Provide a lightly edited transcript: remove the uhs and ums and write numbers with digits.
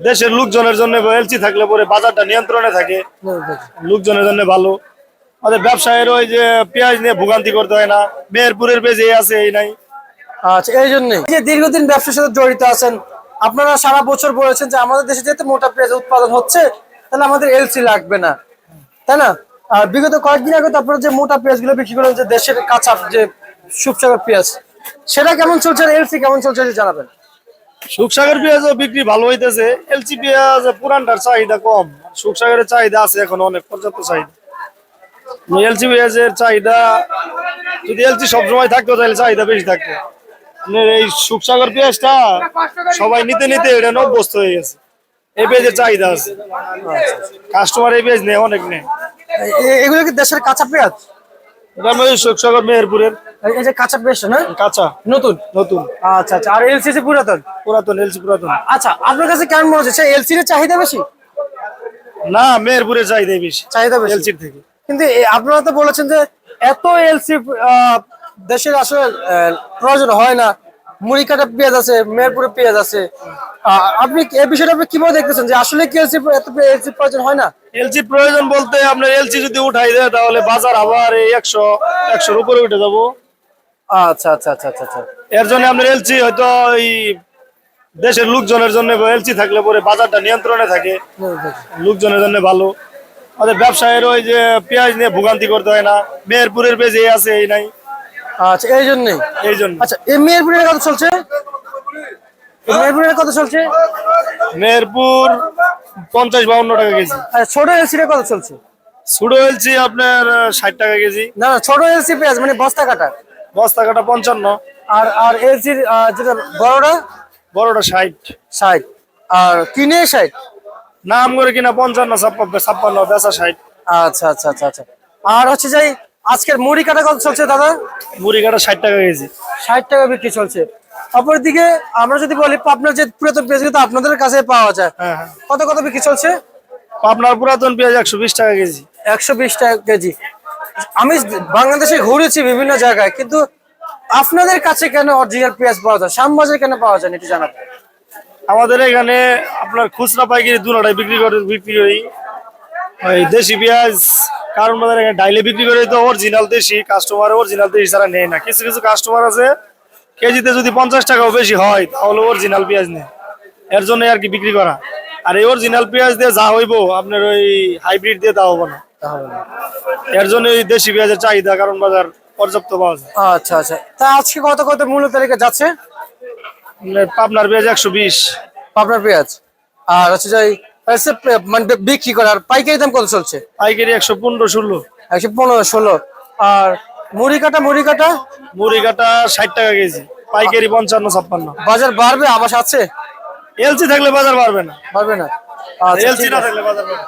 দেশের লোকজনের জন্য এলসি থাকলে পরে বাজারটা নিয়ন্ত্রণে থাকে, লোকজনের জন্য ভালো। আমাদের ব্যবসায়ের ওই যে পেঁয়াজ নিয়ে ভোগান্তি করতে হয় না, মেহেরপুরের পেঁয়াজ এই আছে এই নাই। আচ্ছা, এই জন্যই যে দীর্ঘদিন ব্যবসার সাথে জড়িত আছেন, আপনারা সারা বছর বলেছেন যে আমাদের দেশে যেহেতু মোটা পেঁয়াজ উৎপাদন হচ্ছে, তাহলে আমাদের এলসি লাগবে না, তাই না? আর বিগত কয়েকদিন আগে তো আপনারা যে মোটা পেঁয়াজ গুলো বিক্রি করলেন, যে দেশের কাঁচা যে সুপসাগর পেঁয়াজ, সেটা কেমন চলছে আর এলসি কেমন চলছে জানাবেন। শুকসাগর পেঁয়াজও বিক্রি ভালো হইতেছে, এলসি পেঁয়াজ পুরানটার চাহিদা কম, শুকসাগরের চাহিদা আছে এখন অনেক পর্যাপ্ত চাহিদা। এলসি পেঁয়াজের চাহিদা যদি এলসি সবসময় থাকতো তাহলে চাহিদা বেশি থাকতো। এই শুকসাগর পেঁয়াজটা সবাই নিতে নিতে এটা অভ্যস্ত হয়ে গেছে, এই পেঁয়াজের চাহিদা আছে, কাস্টমার এই পেঁয়াজ নেই, অনেক নেই। এগুলো কি দেশের কাঁচা পেঁয়াজ? এটা আমাদের শুকসাগর মেহেরপুরের এই যে কাঁচা পেঁয়াজ না, কাঁচা নতুন নতুন। আচ্ছা আচ্ছা, আর এলসি পুরাতন? পুরাতন, এলসি পুরাতন। আচ্ছা, আপনার কাছে কেমন মনে হচ্ছে এলসি এর চাহিদা বেশি? না, মেহেরপুরের চাহিদা বেশি, চাহিদা বেশি এলসির থেকে। কিন্তু আপনারা তো বলেছেন যে এত এলসি দেশের আসলে প্রয়োজন হয় না, মুড়ি কাটা পেঁয়াজ আছে, মেহেরপুরে পেঁয়াজ আছে। আপনি এই বিষয়টা আপনি কিভাবে দেখতেছেন যে আসলে কি এলসি এত এলসি প্রয়োজন হয় না? এলসি প্রয়োজন বলতে আপনার এলসি যদি উঠাই দেয় তাহলে বাজার আবার এই 100-100-র উপরে উঠে যাবো। আচ্ছা আচ্ছা আচ্ছা আচ্ছা আচ্ছা, এর জন্য আপনার এলসি হয়তো এই দেশের লোকজনের জন্য এলসি থাকলে পরে বাজারটা নিয়ন্ত্রণে থাকে, লোকজনের জন্য ভালো। আমাদের ব্যবসায়ের ওই যে পেঁয়াজ নিয়ে ভোগান্তি করতে হয় না, মেহেরপুরের পেঁয়াজ এই আছে এই নাই। আচ্ছা, এই জন্যই। এই জন্য আচ্ছা, এই মেহেরপুরের কত চলছে? মেহেরপুরের কত চলছে? মেহেরপুর 50-52 টাকা কেজি। আচ্ছা, ছোট এলসিটা কত চলছে? ছোট এলসি আপনার 60 টাকা কেজি। না না, ছোট এলসি পেঁয়াজ মানে বস্তা কাটা। বস্তা কাটা 55। আর আর এলসির যেটা বড়টা? বড়টা 60। 60। আর কিনে 60? নাম করে কিনা 55-56, বেচা 60। আচ্ছা আচ্ছা আচ্ছা আচ্ছা। আর হচ্ছে যে আজকের মুড়ি কাটা কত চলছে দাদা? মুড়ি কাটা 60 টাকা কেজি। 60 টাকা বিক্রি চলছে। অপরদিকে আমরা যদি বলি পাবনার যে পুরাতন পেঁয়াজ তো আপনাদের কাছে পাওয়া যায়, হ্যাঁ হ্যাঁ। কত কত বিক্রি চলছে? আপনার পুরাতন পেঁয়াজ 120 টাকা কেজি। 120 টাকা কেজি। আমি বাংলাদেশে ঘুরেছি বিভিন্ন জায়গায়, কিন্তু আপনাদের কাছে কেন অরিজিনাল পেঁয়াজ পাওয়া যায়, শ্যামবাজারে কেন পাওয়া যায় না একটু জানাবেন। আমাদের এখানে আপনার খুচরা পাইকারি দুটোটাই বিক্রি করি। ওই দেশি পেঁয়াজ কারণ আমাদের এখানে ডাইলে বিক্রি করে, তো অরিজিনাল দেশি কাস্টমার অরিজিনাল দেশি ছাড়া নেয় না। কিছু কিছু কাস্টমার আছে কেজিতে যদি 50 টাকাও বেশি হয় তাহলে অরিজিনাল পেঁয়াজ নেয়, এর জন্য আর কি বিক্রি করা। আর এই অরিজিনাল পেঁয়াজ দিয়ে যা হইব আপনার ওই হাইব্রিড দিয়ে তা হবো না, এর জন্য এই দেশি পেঁয়াজের চাহিদা, কারণ বাজার পর্যাপ্ত পাওয়া যায়। আচ্ছা আচ্ছা, তা আজকে কত কত মূল্য তালিকা যাচ্ছে? পাবনার পেঁয়াজ 120। পাবনার পেঁয়াজ। আর হচ্ছে যে মানে বিক্রি করার পাইকারি দাম কত চলছে? পাইকারি 115-16। 115-16। আর মুড়ি কাটা? মুড়ি কাটা 60 টাকা কেজি, পাইকারি 55-56। বাজার বাড়বে আবাস আছে? এলসি থাকলে বাজার বাড়বে না, বাড়বে না? আচ্ছা, এলসি ঠিক না আছে। থাকলে বাজার বাড়বে।